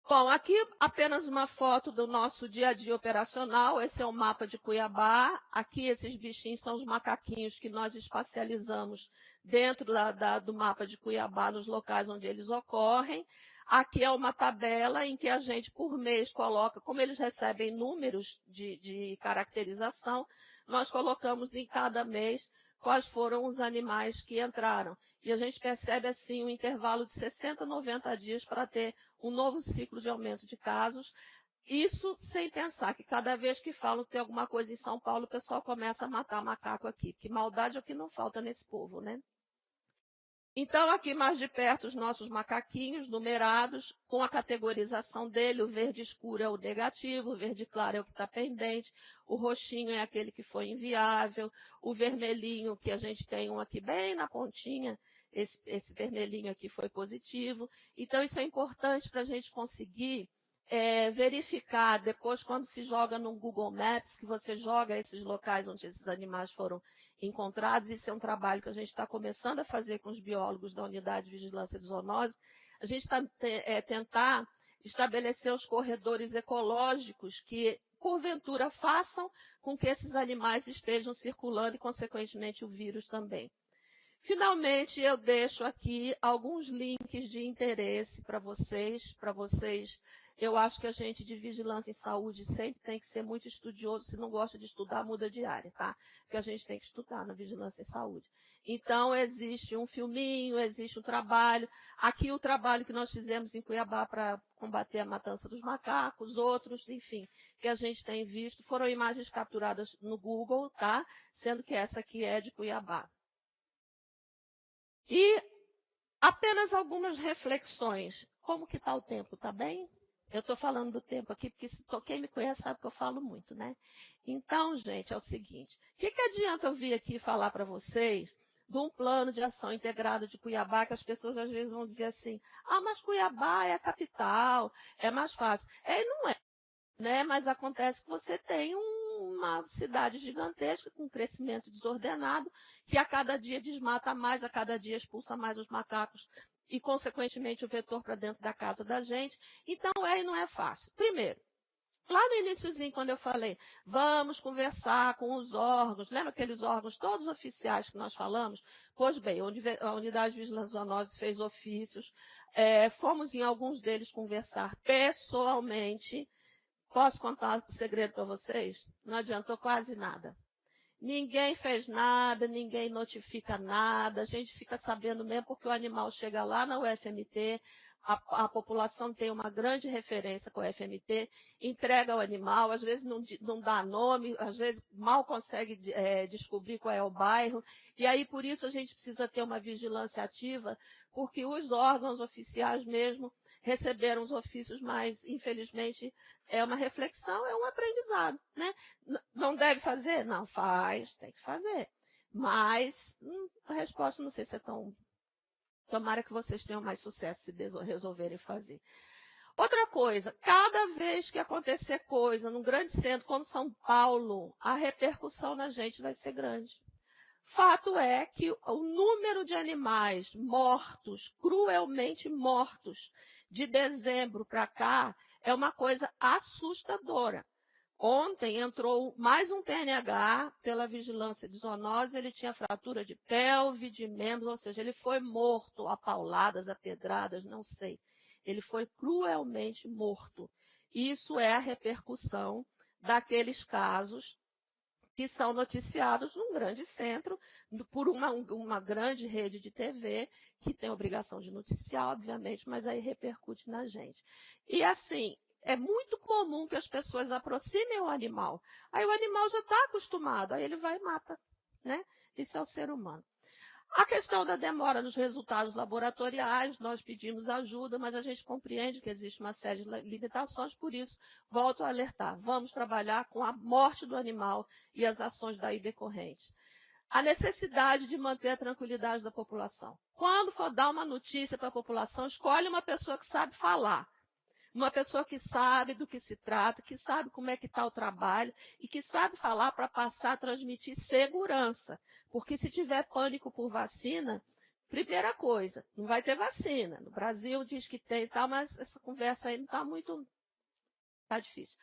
Bom, aqui apenas uma foto do nosso dia a dia operacional. Esse é o mapa de Cuiabá. Aqui esses bichinhos são os macaquinhos que nós espacializamos dentro do mapa de Cuiabá, nos locais onde eles ocorrem. Aqui é uma tabela em que a gente, por mês, coloca, como eles recebem números de caracterização, nós colocamos em cada mês quais foram os animais que entraram. E a gente percebe, assim, um intervalo de 60 a 90 dias para ter um novo ciclo de aumento de casos. Isso sem pensar que cada vez que falam que tem alguma coisa em São Paulo, o pessoal começa a matar macaco aqui, porque maldade é o que não falta nesse povo, né? Então, aqui mais de perto, os nossos macaquinhos numerados, com a categorização dele, o verde escuro é o negativo, o verde claro é o que está pendente, o roxinho é aquele que foi inviável, o vermelhinho, que a gente tem um aqui bem na pontinha, esse vermelhinho aqui foi positivo. Então, isso é importante para a gente conseguir verificar, depois, quando se joga no Google Maps, que você joga esses locais onde esses animais foram encontrados. Isso é um trabalho que a gente está começando a fazer com os biólogos da Unidade de Vigilância de Zoonose. A gente está tentar estabelecer os corredores ecológicos que, porventura, façam com que esses animais estejam circulando e, consequentemente, o vírus também. Finalmente, eu deixo aqui alguns links de interesse para vocês. Eu acho que a gente de vigilância em saúde sempre tem que ser muito estudioso. Se não gosta de estudar, muda de área, tá? Porque a gente tem que estudar na vigilância em saúde. Então, existe um filminho, existe um trabalho. Aqui o trabalho que nós fizemos em Cuiabá para combater a matança dos macacos, outros, enfim, que a gente tem visto, foram imagens capturadas no Google, tá? Sendo que essa aqui é de Cuiabá. E apenas algumas reflexões. Como que está o tempo? Está bem? Eu estou falando do tempo aqui, porque quem me conhece sabe que eu falo muito, né? Então, gente, é o seguinte. O que adianta eu vir aqui falar para vocês de um plano de ação integrado de Cuiabá, que as pessoas às vezes vão dizer assim, mas Cuiabá é a capital, é mais fácil. Não é, né? Mas acontece que você tem uma cidade gigantesca, com um crescimento desordenado, que a cada dia desmata mais, a cada dia expulsa mais os macacos e, consequentemente, o vetor para dentro da casa da gente. Então, não é fácil. Primeiro, lá no iniciozinho, quando eu falei, vamos conversar com os órgãos, lembra aqueles órgãos todos oficiais que nós falamos? Pois bem, a Unidade de Vigilância Zoonose fez ofícios, fomos em alguns deles conversar pessoalmente. Posso contar um segredo para vocês? Não adiantou quase nada. Ninguém fez nada, ninguém notifica nada, a gente fica sabendo mesmo porque o animal chega lá na UFMT, a população tem uma grande referência com o UFMT, entrega o animal, às vezes não dá nome, às vezes mal consegue descobrir qual é o bairro, e aí por isso a gente precisa ter uma vigilância ativa, porque os órgãos oficiais mesmo receberam os ofícios, mas infelizmente é uma reflexão, é um aprendizado, né? Não deve fazer? Não, faz, tem que fazer. Mas a resposta não sei se é tão... Tomara que vocês tenham mais sucesso se resolverem fazer. Outra coisa, cada vez que acontecer coisa num grande centro como São Paulo, a repercussão na gente vai ser grande. Fato é que o número de animais mortos, cruelmente mortos, de dezembro para cá, é uma coisa assustadora. Ontem entrou mais um PNH pela vigilância de zoonose, ele tinha fratura de pelve, de membros, ou seja, ele foi morto a pauladas, a pedradas, não sei. Ele foi cruelmente morto. Isso é a repercussão daqueles casos que são noticiados num grande centro, por uma grande rede de TV, que tem a obrigação de noticiar, obviamente, mas aí repercute na gente. E assim, é muito comum que as pessoas aproximem o animal. Aí o animal já está acostumado, aí ele vai e mata, né? Isso é o ser humano. A questão da demora nos resultados laboratoriais, nós pedimos ajuda, mas a gente compreende que existe uma série de limitações, por isso, volto a alertar, vamos trabalhar com a morte do animal e as ações daí decorrentes. A necessidade de manter a tranquilidade da população. Quando for dar uma notícia para a população, escolhe uma pessoa que sabe falar. Uma pessoa que sabe do que se trata, que sabe como é que está o trabalho e que sabe falar para passar a transmitir segurança. Porque se tiver pânico por vacina, primeira coisa, não vai ter vacina. No Brasil diz que tem e tal, mas essa conversa aí não está muito... está difícil.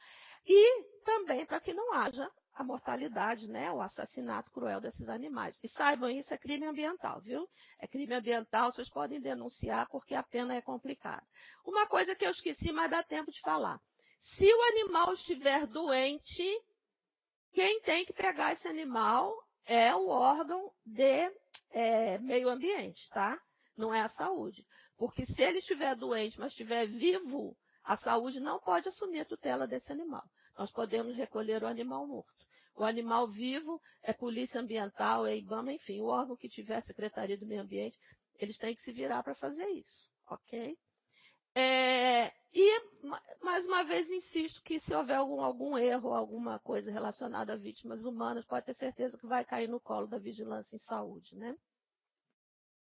E também para que não haja a mortalidade, né, o assassinato cruel desses animais. E saibam, isso é crime ambiental, viu? É crime ambiental, vocês podem denunciar porque a pena é complicada. Uma coisa que eu esqueci, mas dá tempo de falar. Se o animal estiver doente, quem tem que pegar esse animal é o órgão de meio ambiente, tá? Não é a saúde. Porque se ele estiver doente, mas estiver vivo, a saúde não pode assumir a tutela desse animal. Nós podemos recolher o animal morto. O animal vivo é polícia ambiental, é IBAMA, enfim, o órgão que tiver a Secretaria do Meio Ambiente, eles têm que se virar para fazer isso, ok? E, mais uma vez, insisto que se houver algum erro, alguma coisa relacionada a vítimas humanas, pode ter certeza que vai cair no colo da vigilância em saúde, né?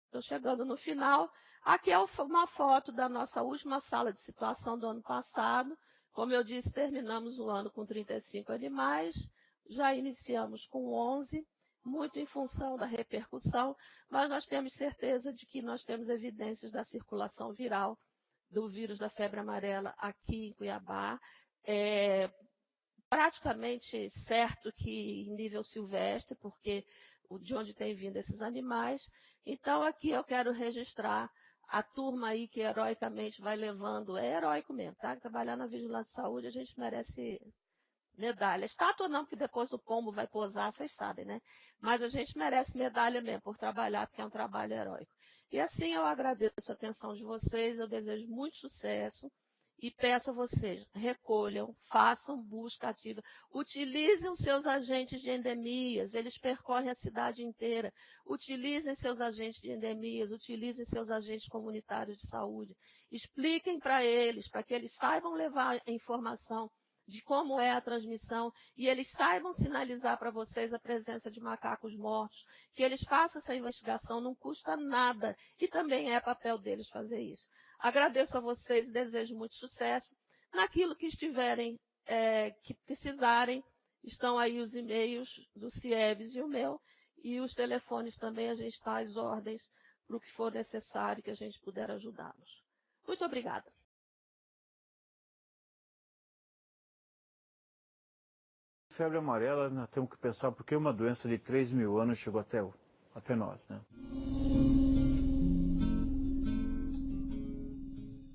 Estou chegando no final. Aqui é uma foto da nossa última sala de situação do ano passado. Como eu disse, terminamos o ano com 35 animais, já iniciamos com 11, muito em função da repercussão, mas nós temos certeza de que nós temos evidências da circulação viral do vírus da febre amarela aqui em Cuiabá. É praticamente certo que em nível silvestre, porque de onde tem vindo esses animais. Então, aqui eu quero registrar a turma aí que heroicamente vai levando, é heróico mesmo, tá? Trabalhar na vigilância de saúde, a gente merece medalha. Estátua não, porque depois o pombo vai posar, vocês sabem, né? Mas a gente merece medalha mesmo por trabalhar, porque é um trabalho heróico. E assim eu agradeço a atenção de vocês, eu desejo muito sucesso e peço a vocês, recolham, façam busca ativa, utilizem os seus agentes de endemias, eles percorrem a cidade inteira, utilizem seus agentes de endemias, utilizem seus agentes comunitários de saúde, expliquem para eles, para que eles saibam levar a informação de como é a transmissão e eles saibam sinalizar para vocês a presença de macacos mortos, que eles façam essa investigação, não custa nada e também é papel deles fazer isso. Agradeço a vocês e desejo muito sucesso. Naquilo que estiverem, que precisarem, estão aí os e-mails do CIEBS e o meu, e os telefones também, a gente está às ordens para o que for necessário que a gente puder ajudá-los. Muito obrigada. Febre amarela, nós temos que pensar porque uma doença de 3.000 anos chegou até nós, né?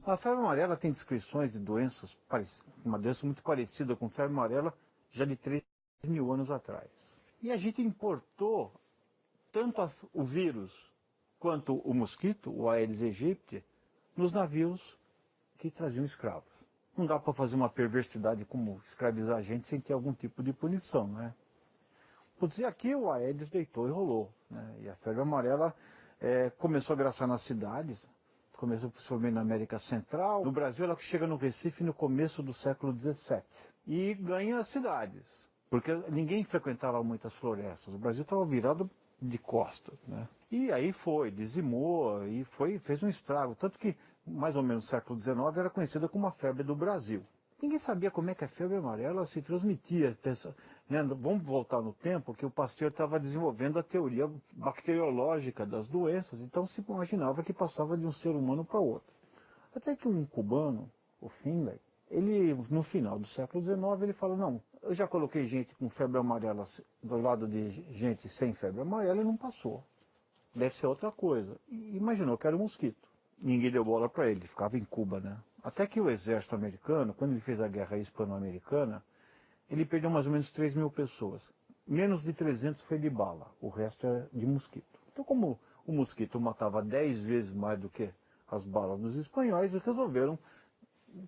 A febre amarela tem descrições de doenças, uma doença muito parecida com febre amarela já de 3.000 anos atrás. E a gente importou tanto o vírus quanto o mosquito, o Aedes aegypti, nos navios que traziam escravos. Não dá para fazer uma perversidade como escravizar a gente sem ter algum tipo de punição, né? Por dizer aqui, o Aedes deitou e rolou, né? E a febre amarela começou a graçar nas cidades, começou principalmente na América Central. No Brasil, ela chega no Recife no começo do século XVII e ganha as cidades, porque ninguém frequentava muitas florestas. O Brasil estava virado de costas, né? E aí dizimou e fez um estrago, tanto que mais ou menos no século XIX era conhecida como a febre do Brasil. Ninguém sabia como é que a febre amarela se transmitia. Né? Vamos voltar no tempo que o Pasteur estava desenvolvendo a teoria bacteriológica das doenças, então se imaginava que passava de um ser humano para outro. Até que um cubano, o Finlay, ele, no final do século XIX, ele falou, não, eu já coloquei gente com febre amarela do lado de gente sem febre amarela e não passou. Deve ser outra coisa. E imaginou que era um mosquito. Ninguém deu bola para ele, ficava em Cuba, né? Até que o exército americano, quando ele fez a guerra hispano-americana, ele perdeu mais ou menos 3.000 pessoas. menos de 300 foi de bala, o resto é de mosquito. Então, como o mosquito matava 10 vezes mais do que as balas dos espanhóis, eles resolveram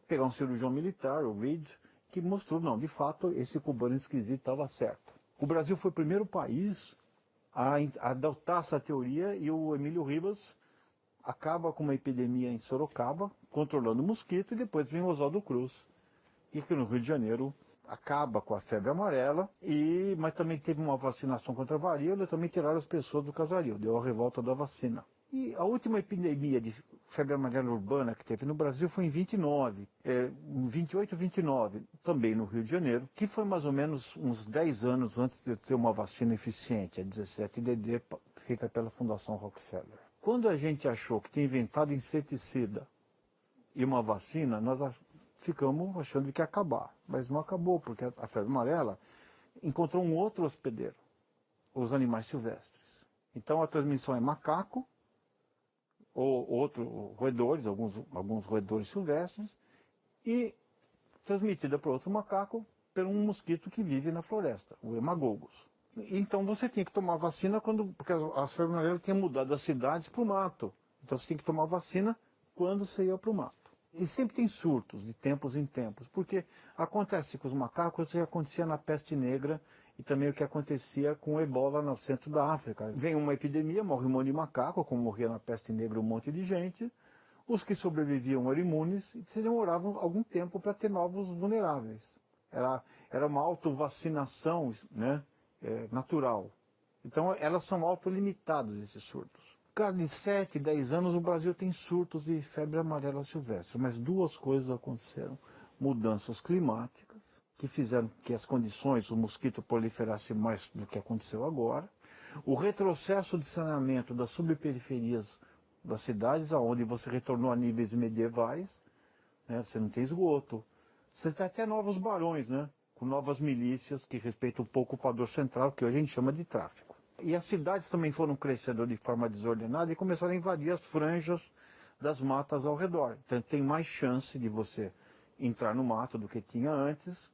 pegar um cirurgião militar, o Reed, que mostrou, não, de fato, esse cubano esquisito estava certo. O Brasil foi o primeiro país a adotar essa teoria e o Emílio Ribas acaba com uma epidemia em Sorocaba, controlando o mosquito, e depois vem o Oswaldo Cruz. E aqui no Rio de Janeiro acaba com a febre amarela, mas também teve uma vacinação contra a varíola, e também tiraram as pessoas do casario, deu a revolta da vacina. E a última epidemia de febre amarela urbana que teve no Brasil foi em 29, em 28 e 29, também no Rio de Janeiro, que foi mais ou menos uns 10 anos antes de ter uma vacina eficiente, a 17DD, feita pela Fundação Rockefeller. Quando a gente achou que tinha inventado inseticida e uma vacina, nós ficamos achando que ia acabar. Mas não acabou, porque a febre amarela encontrou um outro hospedeiro, os animais silvestres. Então a transmissão é macaco, ou outros roedores, alguns roedores silvestres, e transmitida para outro macaco por um mosquito que vive na floresta, o hemagogos. Então você tinha que tomar vacina porque as febres amarelas tinham mudado das cidades para o mato. Então você tinha que tomar vacina quando você ia para o mato. E sempre tem surtos, de tempos em tempos, porque acontece com os macacos o que acontecia na peste negra e também o que acontecia com o ebola no centro da África. Vem uma epidemia, morre um monte de macaco, como morria na peste negra um monte de gente. Os que sobreviviam eram imunes e se demoravam algum tempo para ter novos vulneráveis. Era uma autovacinação, né, natural. Então elas são autolimitadas, esses surtos. Cada 7, 10 anos o Brasil tem surtos de febre amarela silvestre, mas duas coisas aconteceram. Mudanças climáticas, que fizeram que as condições, o mosquito proliferasse mais do que aconteceu agora. O retrocesso de saneamento das subperiferias das cidades, aonde você retornou a níveis medievais, né? Você não tem esgoto. Você tem até novos barões, né? Com novas milícias que respeitam um pouco o padrão central, que hoje a gente chama de tráfico. E as cidades também foram crescendo de forma desordenada e começaram a invadir as franjas das matas ao redor. Então tem mais chance de você entrar no mato do que tinha antes.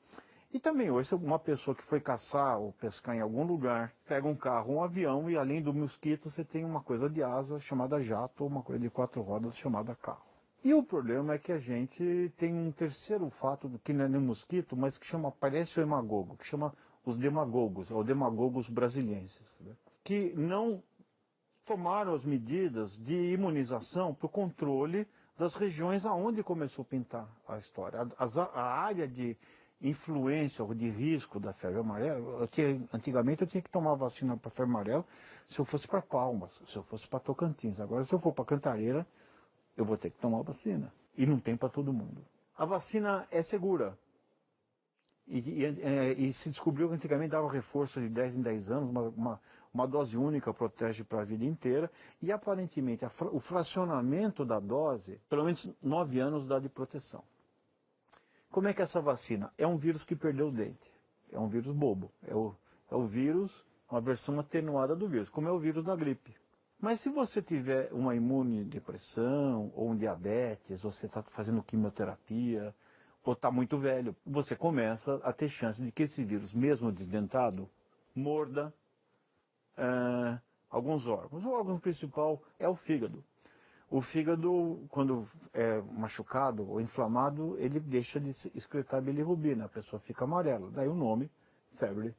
E também hoje uma pessoa que foi caçar ou pescar em algum lugar, pega um carro, um avião e além do mosquito você tem uma coisa de asa chamada jato ou uma coisa de 4 rodas chamada carro. E o problema é que a gente tem um terceiro fato, que não é nem mosquito, mas que parece o hemagogo, que chama os demagogos, ou demagogos brasilienses, né? Que não tomaram as medidas de imunização para o controle das regiões aonde começou a pintar a história. A área de influência ou de risco da febre amarela, antigamente eu tinha que tomar vacina para febre amarela se eu fosse para Palmas, se eu fosse para Tocantins. Agora, se eu for para Cantareira, eu vou ter que tomar vacina. E não tem para todo mundo. A vacina é segura. E se descobriu que antigamente dava reforço de 10 em 10 anos, uma dose única protege para a vida inteira, e aparentemente o fracionamento da dose, pelo menos 9 anos dá de proteção. Como é que é essa vacina? É um vírus que perdeu o dente, é um vírus bobo, é o vírus, uma versão atenuada do vírus, como é o vírus da gripe. Mas se você tiver uma imunodepressão, ou um diabetes, ou você está fazendo quimioterapia, ou está muito velho, você começa a ter chance de que esse vírus, mesmo desdentado, morda alguns órgãos. O órgão principal é o fígado. O fígado, quando é machucado ou inflamado, ele deixa de excretar bilirrubina, a pessoa fica amarela. Daí o nome, febre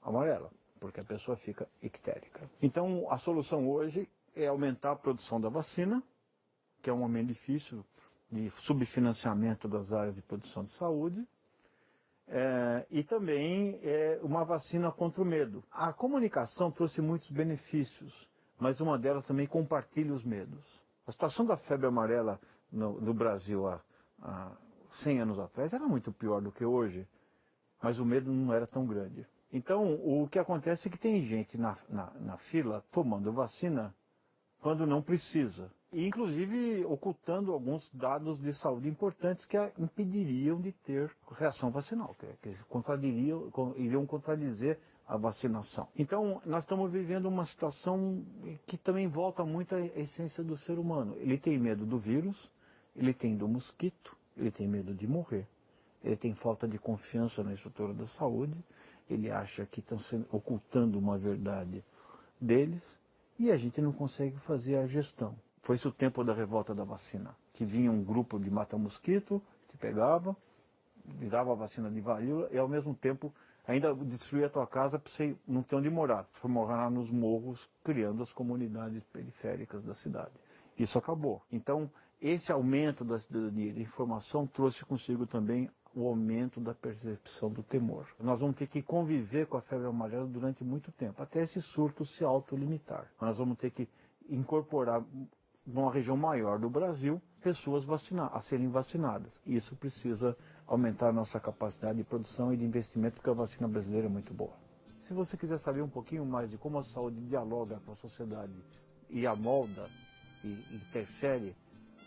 amarela, porque a pessoa fica ictérica. Então, a solução hoje é aumentar a produção da vacina, que é um momento difícil, de subfinanciamento das áreas de produção de saúde, e também uma vacina contra o medo. A comunicação trouxe muitos benefícios, mas uma delas também compartilha os medos. A situação da febre amarela no Brasil há 100 anos atrás era muito pior do que hoje, mas o medo não era tão grande. Então, o que acontece é que tem gente na fila tomando vacina quando não precisa. E, inclusive, ocultando alguns dados de saúde importantes que impediriam de ter reação vacinal, que iriam contradizer a vacinação. Então, nós estamos vivendo uma situação que também volta muito à essência do ser humano. Ele tem medo do vírus, ele tem do mosquito, ele tem medo de morrer. ele tem falta de confiança na estrutura da saúde, ele acha que estão ocultando uma verdade deles, e a gente não consegue fazer a gestão. Foi esse o tempo da revolta da vacina, que vinha um grupo de mata-mosquito, que pegava, virava a vacina de varíola, e ao mesmo tempo ainda destruía a tua casa para você não ter onde morar. Foi morar nos morros, criando as comunidades periféricas da cidade. Isso acabou. Então, esse aumento de informação trouxe consigo também o aumento da percepção do temor. Nós vamos ter que conviver com a febre amarela durante muito tempo, até esse surto se autolimitar. Nós vamos ter que incorporar, numa região maior do Brasil, pessoas a serem vacinadas. E isso precisa aumentar a nossa capacidade de produção e de investimento, porque a vacina brasileira é muito boa. Se você quiser saber um pouquinho mais de como a saúde dialoga com a sociedade e a molda e interfere,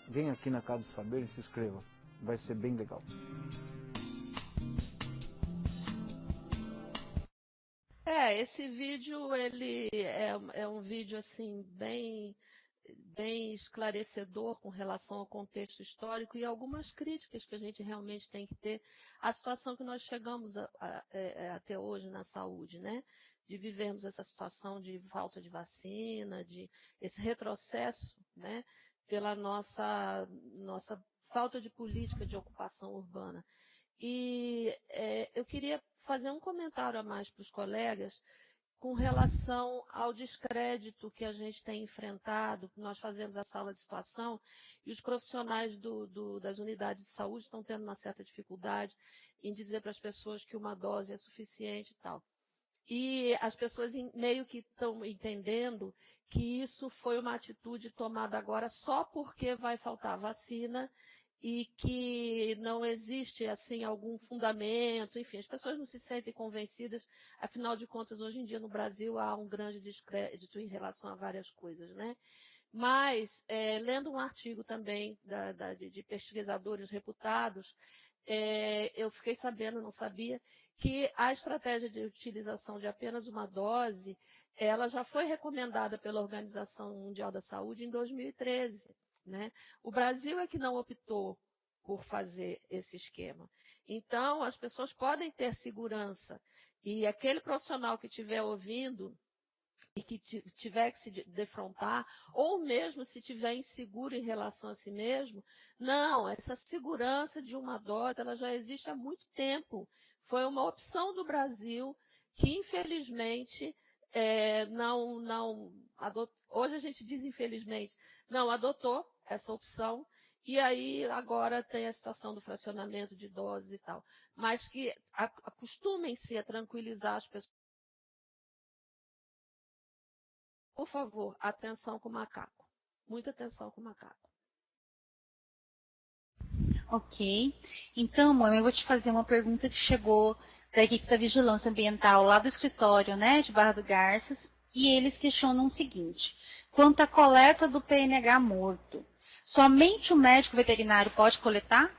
vem aqui na Casa do Saber e se inscreva. Vai ser bem legal. Esse vídeo ele é um vídeo assim bem esclarecedor com relação ao contexto histórico e algumas críticas que a gente realmente tem que ter à situação que nós chegamos até hoje na saúde, né? De vivermos essa situação de falta de vacina, de esse retrocesso, né? Pela nossa falta de política de ocupação urbana. E eu queria fazer um comentário a mais para os colegas com relação ao descrédito que a gente tem enfrentado. Nós fazemos a sala de situação e os profissionais das unidades de saúde estão tendo uma certa dificuldade em dizer para as pessoas que uma dose é suficiente e tal. E as pessoas meio que estão entendendo que isso foi uma atitude tomada agora só porque vai faltar vacina e que não existe assim algum fundamento, enfim, as pessoas não se sentem convencidas, afinal de contas, hoje em dia no Brasil há um grande descrédito em relação a várias coisas, né? Mas, lendo um artigo também de pesquisadores reputados, eu fiquei sabendo, não sabia, que a estratégia de utilização de apenas uma dose, ela já foi recomendada pela Organização Mundial da Saúde em 2013. Né? O Brasil é que não optou por fazer esse esquema. Então, as pessoas podem ter segurança e aquele profissional que estiver ouvindo e que tiver que se defrontar, ou mesmo se estiver inseguro em relação a si mesmo, não, essa segurança de uma dose ela já existe há muito tempo. Foi uma opção do Brasil que, infelizmente, não adotou. Hoje a gente diz infelizmente, não adotou essa opção, e aí agora tem a situação do fracionamento de doses e tal. Mas que acostumem-se a tranquilizar as pessoas. Por favor, atenção com o macaco. Muita atenção com o macaco. Ok. Então, mãe, eu vou te fazer uma pergunta que chegou da equipe da Vigilância Ambiental lá do escritório, né, de Barra do Garças, e eles questionam o seguinte: quanto à coleta do PNH morto, somente o médico veterinário pode coletar?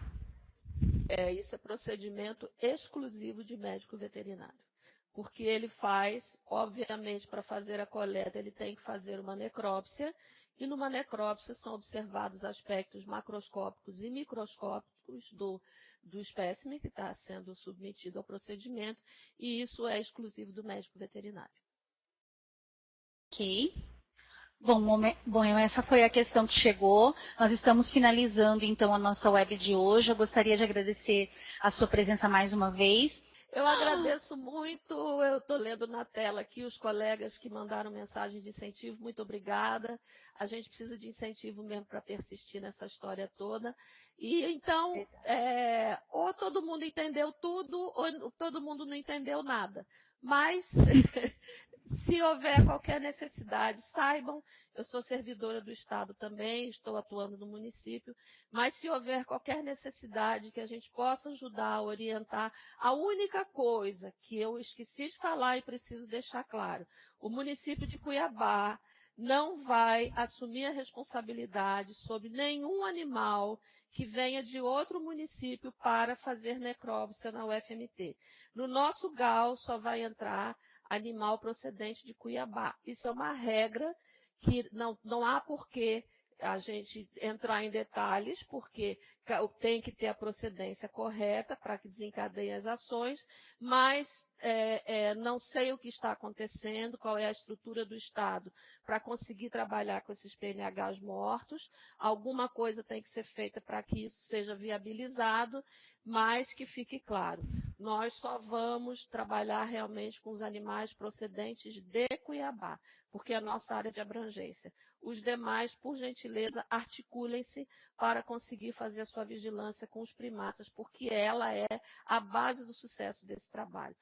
Isso é procedimento exclusivo de médico veterinário. Porque ele faz, obviamente, para fazer a coleta, ele tem que fazer uma necrópsia, e numa necrópsia são observados aspectos macroscópicos e microscópicos do espécime que está sendo submetido ao procedimento, e isso é exclusivo do médico veterinário. Ok. Bom, essa foi a questão que chegou. Nós estamos finalizando, então, a nossa web de hoje. Eu gostaria de agradecer a sua presença mais uma vez. Eu agradeço muito, eu estou lendo na tela aqui os colegas que mandaram mensagem de incentivo, muito obrigada. A gente precisa de incentivo mesmo para persistir nessa história toda. E então, ou todo mundo entendeu tudo, ou todo mundo não entendeu nada. Mas, se houver qualquer necessidade, saibam, eu sou servidora do Estado também, estou atuando no município, mas se houver qualquer necessidade que a gente possa ajudar, orientar, a única coisa que eu esqueci de falar e preciso deixar claro, o município de Cuiabá não vai assumir a responsabilidade sobre nenhum animal que venha de outro município para fazer necrópsia na UFMT. No nosso GAL só vai entrar animal procedente de Cuiabá. Isso é uma regra que não há por que a gente entrar em detalhes, porque tem que ter a procedência correta para que desencadeiem as ações, mas não sei o que está acontecendo, qual é a estrutura do Estado para conseguir trabalhar com esses PNHs mortos. Alguma coisa tem que ser feita para que isso seja viabilizado, mas que fique claro, nós só vamos trabalhar realmente com os animais procedentes de Cuiabá, porque é a nossa área de abrangência. Os demais, por gentileza, articulem-se para conseguir fazer a sua vigilância com os primatas, porque ela é a base do sucesso desse trabalho.